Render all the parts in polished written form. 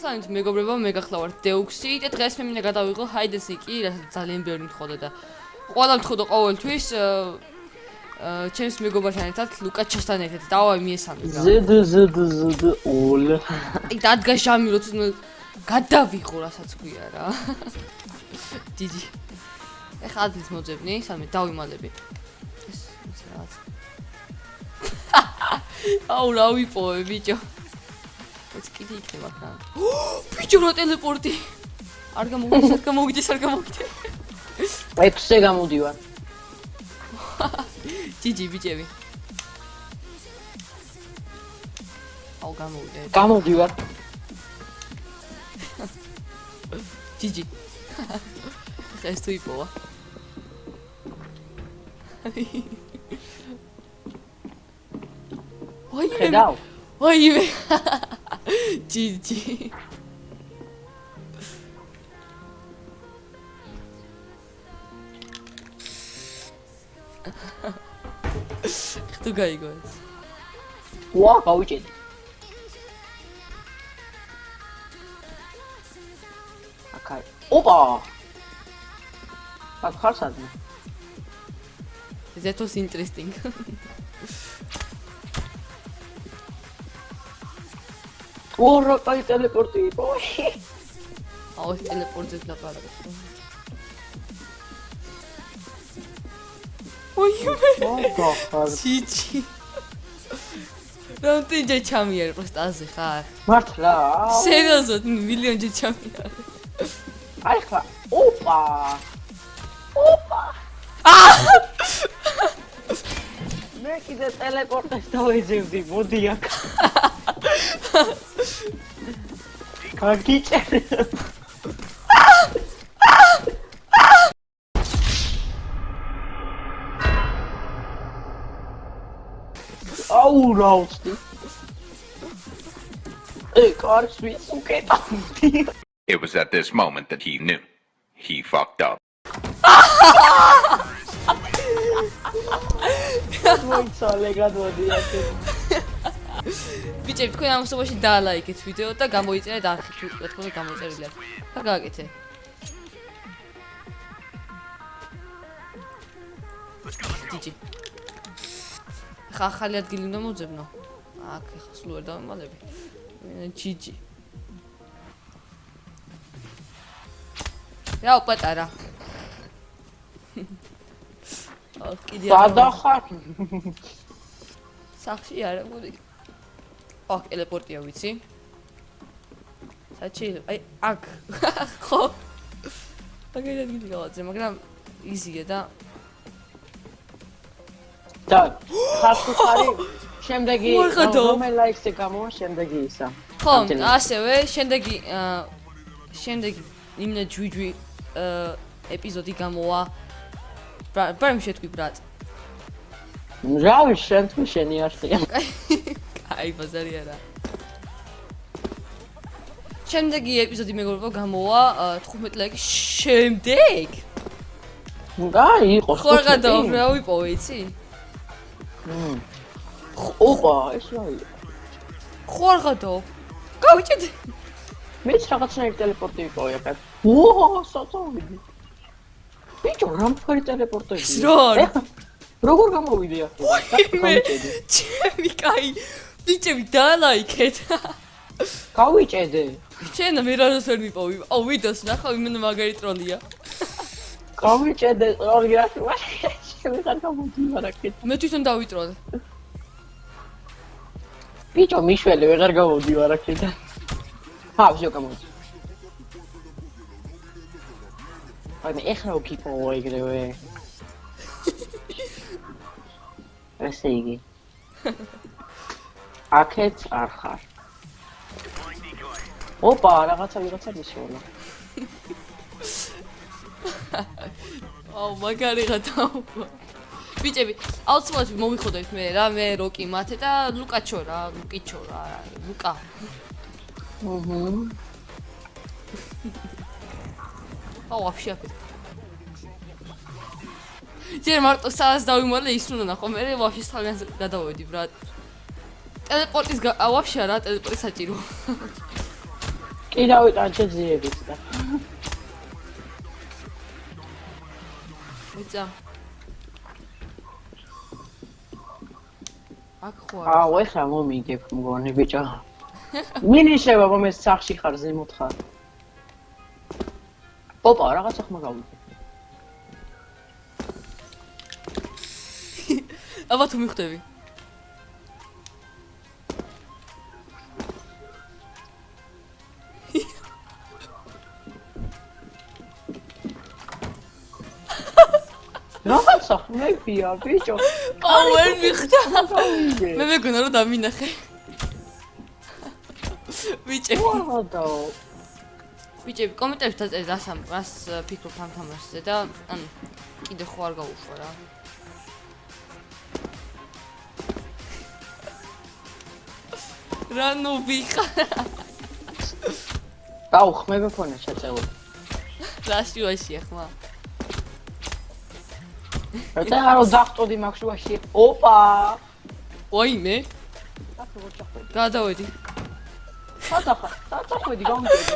მოგესალმებით მეგობრებო, მე გახლავართ დეუქსი და დღეს მე მინდა გადავიღო ჰაიდესიკი, რასაც ძალიან ბევრი მთხოვდა და ყველა მთხოვდა ყოველთვის ჩემს მეგობართან ერთად, ლუკაჩასთან ერთად. დავაი მიესალმეთ რა. ზდ ოლ. აი დადგა ჟამი როცა გადავიღო რასაც ქვია რა. დიდი. ეხლა ადგილს მოძებნი, სამე დავიმალები. ეს რაღაც. აუ რა ვიპოვე ბიჭო. ეს კიდე იქნება რა. ბიჭო რა ტელეპორტი. არ გამოვიდეს. ექვსზე გამოდივარ. ჯიჯი ბიჭები. აუ გამოდივარ. ჯიჯი. ეს თუ იპოვა. ხედავ. ვაიმე. ჯიჯი. ხტუ გაიგო ეს. ვა, გავიჭედი. აკაი. ოპა. აქ ხარ სადმე? That was interesting. ორი კაი ტელეპორტი იყო. აუ ეს ტელეპორტზე დაბარებს. ოიმე. ჯიჯი. რამდენჯერ ჩამიარე პროსტა აზე ხარ? მართლა? სერიოზოდ მილიონჯერ ჩამიარე. აი ხა. ოპა. მე კიდე ტელეპორტს დავეძებდი, მოდი აქ. კაგიჭერე. აუ რა უცდი. კარს ვიც უკეტავდი. It was at this moment that he knew. He fucked up. მოიცალე გადმოდი აქ. ბიჭები, თქვენ ამ სოფაში დაალაიქეთ ვიდეო და გამოიწერეთ არქივში, რა თქმა უნდა გამოიწერილი აქვს. და გააკეთე. ჯიჯი. ხა ახალი ადგილი უნდა მოძებნო. აქ ახლა სულ ვერ დავემალები. ჯიჯი. რა პატარა. კიდე სადახარ? სახში არა, მოდი. აქ ტელეპორტია ვიცი. საჩი, აი აქ. ხო. აგერ ადგილი გავაძე, მაგრამ იზია და და ხარი შემდეგი რომელ ლაიქზე გამოვა შემდეგი ისა. ხო, ასევე შემდეგი იმნა ჯუჯი ეპიზოდი გამოვა. ბრამ შეთქვი ბრატ. რავი შენ თუ შენი არხია. კაი ბაზარი არა. შემდეგი ეპიზოდი მეგობრებო გამოვა 15 ლაიქის შემდეგ. აი იყო. ხო რა რა ვიპოვე იცი? ოპა, ეს რა იყო? ხო რა გავიჭედი. მეც რაღაცნაირი ტელეპორტი იყო აქ. ოო, საწოლი. ბიჭო, რამფარი ტელეპორტები. რა? როგორ გამოვიდე აქ? გავიჭედი. ჩემი კაი. ბიჭები დაალაიქეთ. გავიჭედე. შენ მე რას ვერ მიპოვი? აუ ვიდეოს ნახავ იმენა მაგარი ტროლია. გავიჭედე, ორი რა. შენ ხარ გამოდივარ აქ. მე თვითონ დავიტროლე. ბიჭო, მიშველი ვეღარ გამოდივარ აქ და. ჰა, ვიო გამოდი. აი, ეხლა უკიპოვო ეგრევე. ესე იგი. აქეთ არ ხარ. ოპა, რაღაცა მისვლა. აუ, მაგარი გადავა. ბიჭები, აუცილებლად მომიხოდეთ მე რა, მე როკი მათე და ლუკაჩო რა, ლუკა. აუ, ვაფშე აფეთ. ჯერ მარტო სადაც დავიმალე ის უნდა ნახო, მე ვაფშე ძალიან გადავედი ბრატ. ტელეპორტის ვაფშე რა, ტელეპორტი საჭირო. კი დავიტანჩე ძიების და. ვიწა. აქ ხო არ. აუ, ეხლა მომიგებ მგონი ბიჭო. მინიშება რომ ეს სახში ხარ ზემოთ ხარ. ოპა, რაღაცა ხმა გავიგე. აბა თუ მიხვდები. რაღაცა ხმებია ბიჭო. აუ ვერ მიხვდა. გავიგე. მე მეგონა რომ დამინახე. ბიჭები. ვადა. ბიჭები, კომენტარებში დაწერეთ რას ფიქრობთ ამ თამაშზე და ანუ კიდე ხო არ გავუშვა რა. რა ნუბიხა. გავხმები ფონე შეწეული. რა შუაშია ხმა. რა არო დახტოდი მაგ შუაში. ოპა. ვაიმე. აქ როგორ ჩახვედი? გადავედი. საჭახვედი გამიგები.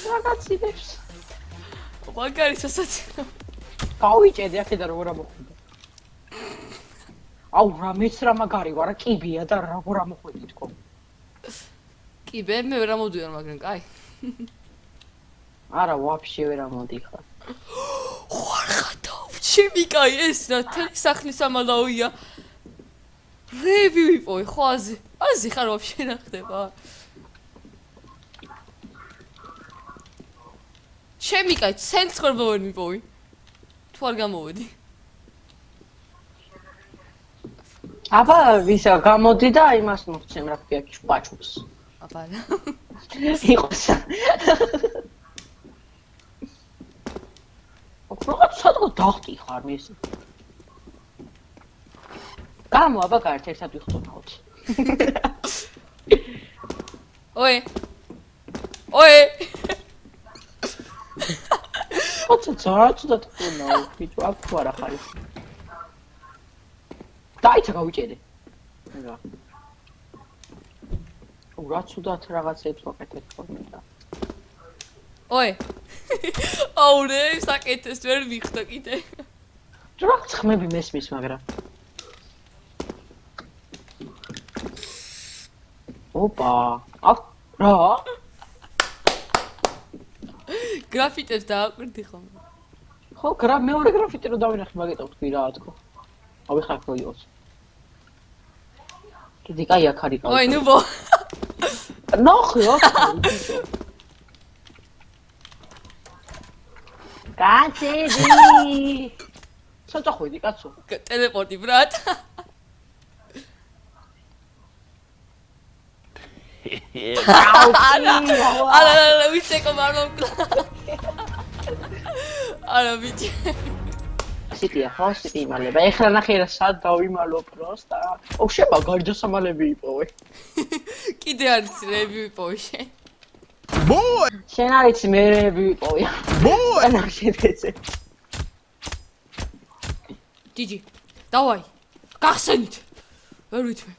რაღაცებს. მაგარი სასაცილო. გავიჭედი აქედან როგორ ამოხვიდე. აუ რა მეც რა მაგარი ვარ, კიბია და როგორ ამოხვედი თქო. კიბე მე ვერ ამოდიარ მაგრამ კაი. არა, ვაფშე ვერ ამოდიხარ. ხარ ხათო. ჩემი კაი ეს რა თელი სახლის ამალაოია. რევი ვიპოვე ხო აზი ხარ ვაფშე რა ხდება. ჩემი კაი ცენს ხარბა ვერ მიპოვი. თუ არ გამოვედი. აბა ვისა გამოდი და იმას მოხცემ რა ქვია ჩუპაჩუპს. აბა იყოს. ოქროღაც სადღაც დახტი ხარ მის. გამო აბა გარეთ ერთად ვიხტუნავთ. ოე ოცა ძარაცუდად ხუნავ ბიჭო აქ თუ არა ხარ. დაიცა გავიჭედე. რა. ურაცუდად რაღაცებს ვაკეთებ ხოლმე და. ოე აუ რე საკეთეს ვერ მიხვდა კიდე. რაღაც ხმები მესმის მაგრამ. ოპა. აქ რა? გრაფიტებს დააკვირდი ხოლმე. ხო, მეორე გრაფიტი რო დავინახე მაგეთო თქვი რა თქო. ავი ხარ ხო იყოს. კიდე კაი აქ არის ყავი. ოი ნუ ბო. ნახე აქ. კაცები. საჭახვედი კაცო. ტელეპორტი ბრატ. არა ვიცეკო მარმოკლა. არა ვიცი. სიტია ხო სიტი იმალება. ეხლა ნახე რა სად დავიმალო პროსტა. ოშება გარდასამალები იპოვე. კიდე არის რევი ვიპოვე შენ. შენ არის მე რევი ვიპოვე. ანა შედეგე. ჯიჯი. დავაი. გახსენით. ვერ ვითვე.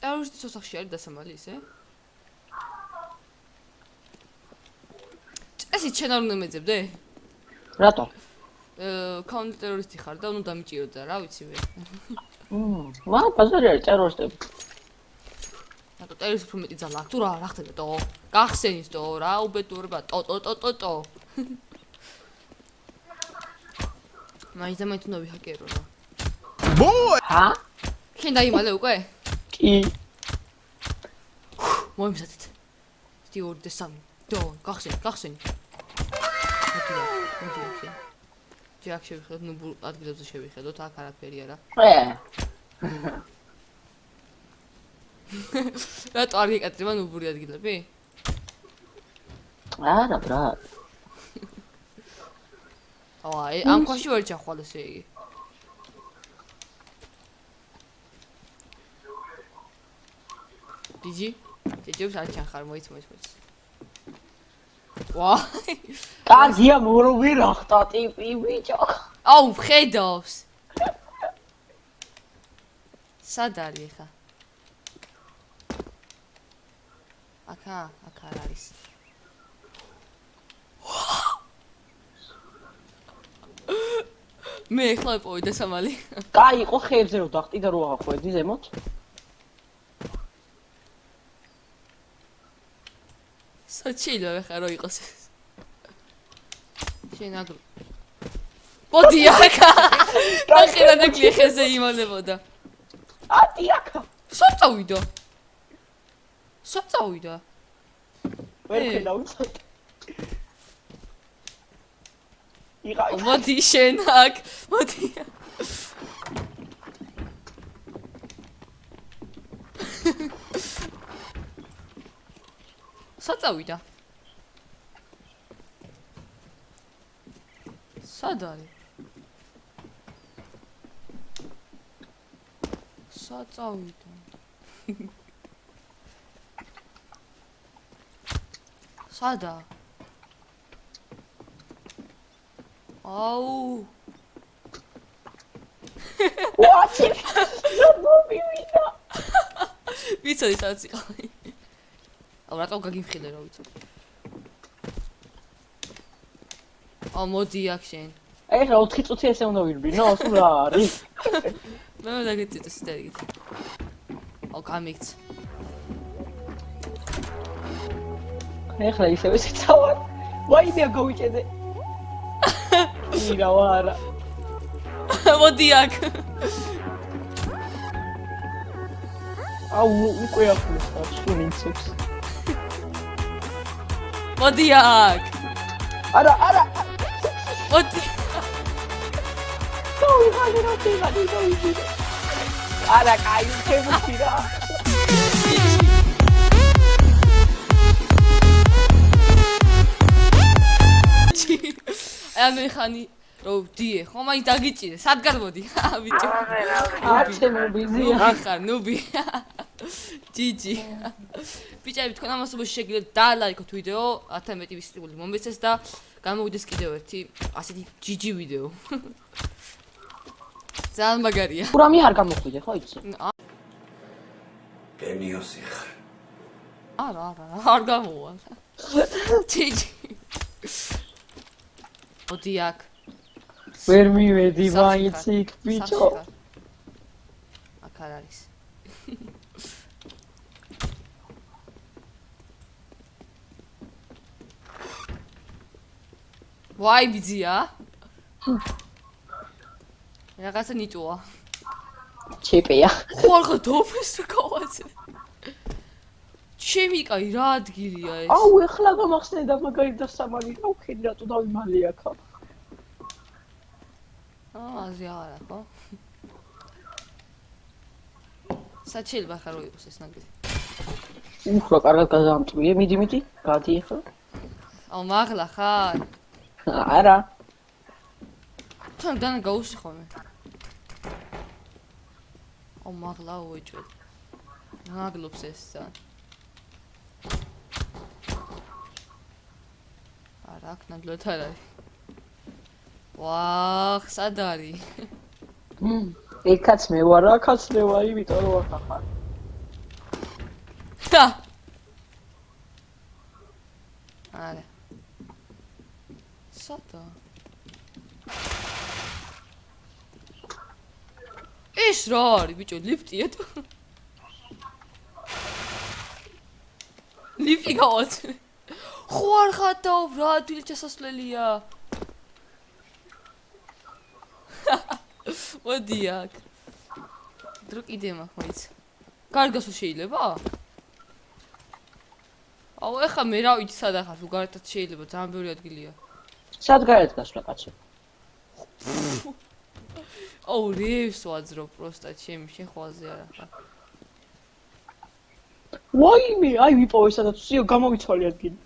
ტერორისტის ოთახში არის დასამალი ისე? წესით შენ არ უნდა მეძებდე? რატო? კაუნტერტერორისტი ხარ და უნდა დამიჭიროდა რა ვიცი მე. მა ბაზარი არის ტერორისტები. რატო ტერორისტი უფრო მეტი ძალა აქვს თუ რა ხდება თო? გახსენით თო რა უბედურება ტო. მაინც უნდა ვიჰაკერო რა. ჰა? შენ დაიმალე უკვე? კი. მოიმზადეთ. 2 და 3. დო, გახსენი. მოდი. ჯაკ შევიხედოთ, ნუ ადგილებზე შევიხედოთ, აქ არაფერია რა. რატო არ გეკეთება ნუბური ადგილები? არა, ბრატ. აი, ამ ქვაში ვერ ჩახვალ ესე იგი. დიჯი? ჯეჯებს არ ჩახარ, მოიც. ვაი. კარგია მოროვი რა ხტა ტიპი ბიჭო. აუ, ხედავს. სად არის ხა? აქ არ არის. მე ახლა ვიპოვე დასამალი. კაი, იყო ხეებზე რო დახტი და რო აღხვედი ზემოთ. საჩილო ხა რო იყოს ეს. შენ აგ მოდი აქ. ნახე და გლიხეზე იმალებოდა. ატი აქ. საწავიდა. საწავიდა. ვერ ხედავ ცოტა. იღაი. მოდი შენ აქ. მოდი. საწავიდა. სად არის? საწავიდა. სადა? აუ. ვაცი. მოვივიდა. ვიცოდი სადაც იყავი. აუ რატო გაგიმხილე რა ვიცი. აუ მოდი აქ შენ. ეხლა 4 წუთი ესე უნდა ვირბინო, სულ რა არის? მე დაგეწიწე სტერიგით. აუ გამიქც. ეხლა ისევ შეცავარ. ვაიმე გავიჭედე. ირა ვარა. მოდი აქ. აუ უკვე ახლოს ხარ, სულ ინცებს. მოდი აქ. არა. მოდი. დავიღალე. არა, კაი, შემოჭი რა. აი ხანი რო ვდიე, ხომ აი დაგიჭირე, სად გადმოდი? ბიჭო. აცე მობიზია. ხარ, ნუბი. ჯიჯი. ბიჭები, თქვენ ამასობაში შეგიძლიათ დალაიქოთ ვიდეო, 10-11 ვისწრებული მომეცეს და გამოვიდეს კიდევ ერთი ასეთი ჯიჯი ვიდეო. ძალიან მაგარია. ურამი არ გამოხვიდე, ხო იცი? გენიოსი ხარ. არა, არ გამოვა. ჯიჯი. მოდი აქ. ვერ მივედი მაინც იქ, ბიჭო. აქ არ არის. ვაი ბიძია. რაღაცა ნიტოა. ჩეპეა. ხო რა დოფეს რა გავაცე. ჩემი კაი რა ადგილია ეს? აუ ეხლა გამახსენდა მაგარი დასამალი რა ვხედი რატო დავიმალე აქ. აზე არა ხო? საჩილბა ხარ რო იყოს ეს ნაგები. უხ რა კარგად გაზამწვიე, მიდი, გადი ახლა. აუ მაღლა ხარ? არა. თან დანა გაუსი ხოლმე. აუ მაღლა უეჭვე. ნაგლობს ეს ძალიან. არა აქ ნაგლოთ არ არის. ვახ, სად არის? ეკაც მე ვარ, აქაც მე ვარ, იმიტომ რომ აქ ხარ. არა. სადა? ეს რა არის, ბიჭო, ლიფტია თუ? ლიფტი გავაცე. ხო არ ხატავ რა, თვილი ჩასასვლელია. მოდი აქ. დრო კიდე მაქვს. გარგასო შეიძლება? აუ ეხა მე რა ვიცი სად ახარ, თუ გარეთაც შეიძლება, ძალიან ბევრი ადგილია. სად გარეთ გასვლა კაცო? აუ რევს ვაძრო პროსტა ჩემი შეხვალზე არა ხარ. ვაიმე, აი ვიპოვე სადაც სიო გამოვიცვალე ადგილი.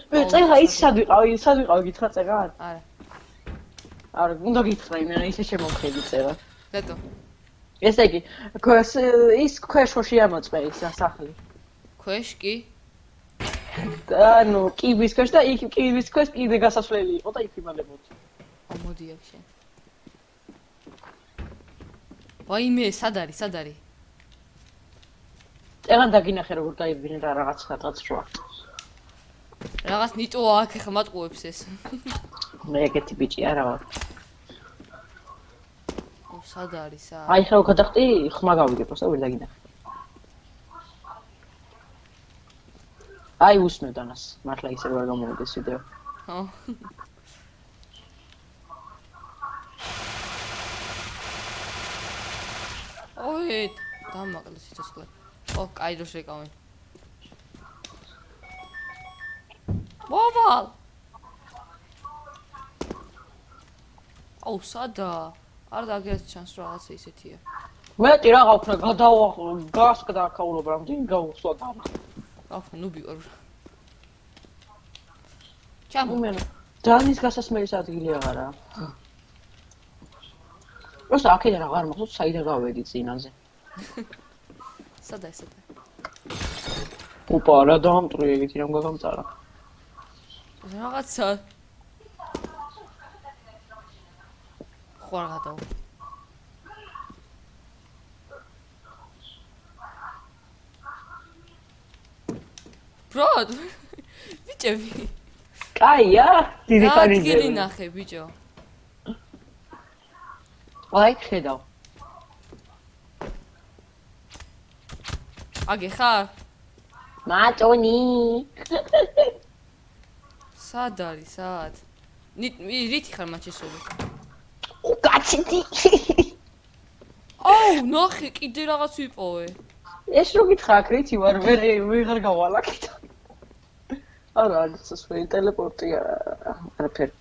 მე წეღა ის სად ვიყავი გითხრა წეღა? არა. არა, უნდა გითხრა იმენა ისე შემოვხედი წეღა. რატო? ესე იგი, ის ქვეშოში ამოწმე ის სახლი. ქვეშ კი? ანუ კიბის ქვეშ და იქ კიბის ქვეშ კიდე გასასვლელი იყო და იქ იმალებოდი. აუ მოდი აქ შენ. ვაიმე, სად არის? ეგან დაგინახე როგორ გაიბინა და რაღაც როა. რაღაც ნიტოა აქ ხა მატყუებს ეს. მე ეგეთი ბიჭი არა ვარ. სად არის ა? აი ხა გადახტი ხმა გავიგე პროსტა ვერ დაგინახე. აი უსმევ დანას, მართლა ისე ვერ გამოვიდეს ვიდეო. ხო. ოი, დამაკლე სიცოცხლე. ო, კაი დრო შეკავენ. მოვალ. აუ, სადა? არ დაგერთ ჩანს რაღაცა ისეთია. მეტი რა გავქნა, გასკდა ქაულობ რამდენი გავუსვა და. აუ, ნუბი ვარ. ჩამო. უმენ დანის გასასმელის ადგილი აღარა. პროსტა აქედან აღარ მოხდა საიდან გავედი წინაზე. სადა ესედა? ოპა რა დამტრი ეგეთი რამ გაგამწარა. რაღაცა. ხო რა გადავა. ბროდ. ბიჭები. კაია, დიდი რა ხანი ადგილი ნახე ბიჭო. აი ხედავ. აგე ხარ? მატონი. სად არის, სად? რითი ხარ მაჩესული? უკაციტი. აუ, ნახე, კიდე რაღაც ვიპოვე. ეს რო გითხრა აქ რითი ვარ, ვეღარ გავალაკით. არა, სულ ტელეპორტია. არაფერი.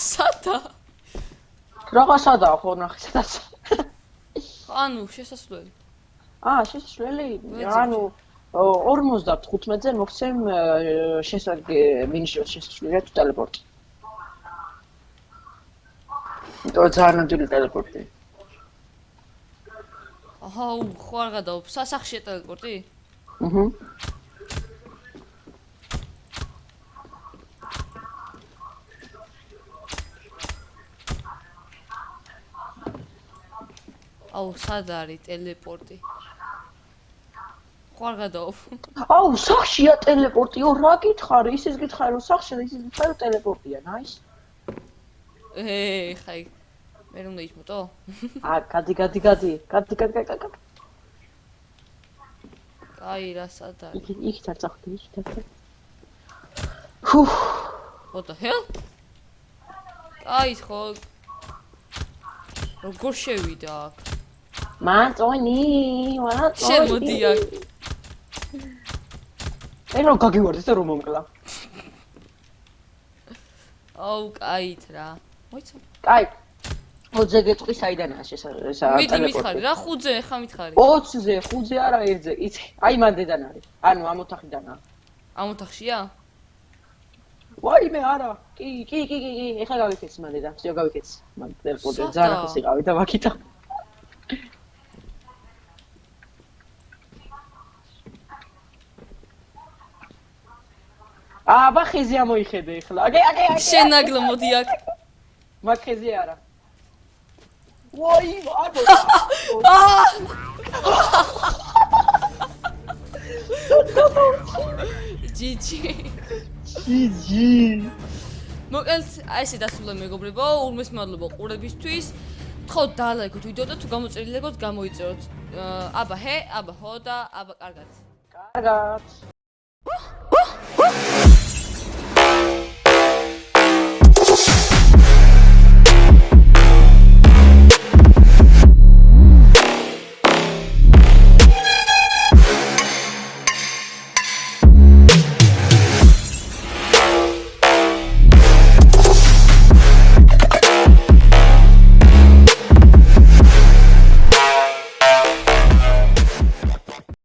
სადა? რაღაცადა ხო ნახე სადაც. ანუ შესასვლელი. შესასვლელი? ანუ 55-ზე მოგცემ შესასვლელი თუ ტელეპორტი. იმიტომ ძალიან ნამდვილი ტელეპორტი. აჰა, ხო არ გადავა. სასახში ტელეპორტი? აჰა. აუ, სად არის ტელეპორტი? ხო არ გადავა. აუ, სახშია ტელეპორტი. რა გითხარი? ისიც გითხარი რომ სახშია და ისიც გითხარი რომ ტელეპორტია, ნაის. ხაი. მე რომ დაიჭმოტო? გადი. კაი, რა სად არის? იქით არ წახდი, იქით არ. What the hell? კაი, ხო. როგორ შევიდა აქ? მატონი. შემოდი აქ. მე რომ გაგივარდეს და რომ მომკლა. აუ, კაით რა. მოიცა. კაი. 20-ზე გეტყვი საიდანაა ესა მიდი მითხარი რა 5-ზე ხა მითხარი 20-ზე 5-ზე არა 1-ზე იცი აი მანდედან არის ანუ ამ ოთახიდანაა ამ ოთახშია ვაიმე არა კი ეხლა გავიქეცი მანდედან всё გავიქეცი მანდელ პოდე ძალიან ახალს იყავი და ვაკითა აბა ხეზე ამოიხედე ეხლა აგე შენაგლ მოდი აქ მაგ ხეზე არა ვაი ვარ GG მოგელს აი ესე დასრულდა მეგობრებო ურმეს მადლობა ყურებისთვის თქო დალაიქოთ ვიდეო და თუ გამოწერილებოდ გამოიწეროთ აბა ჰე აბა ჰო და აბა კარგად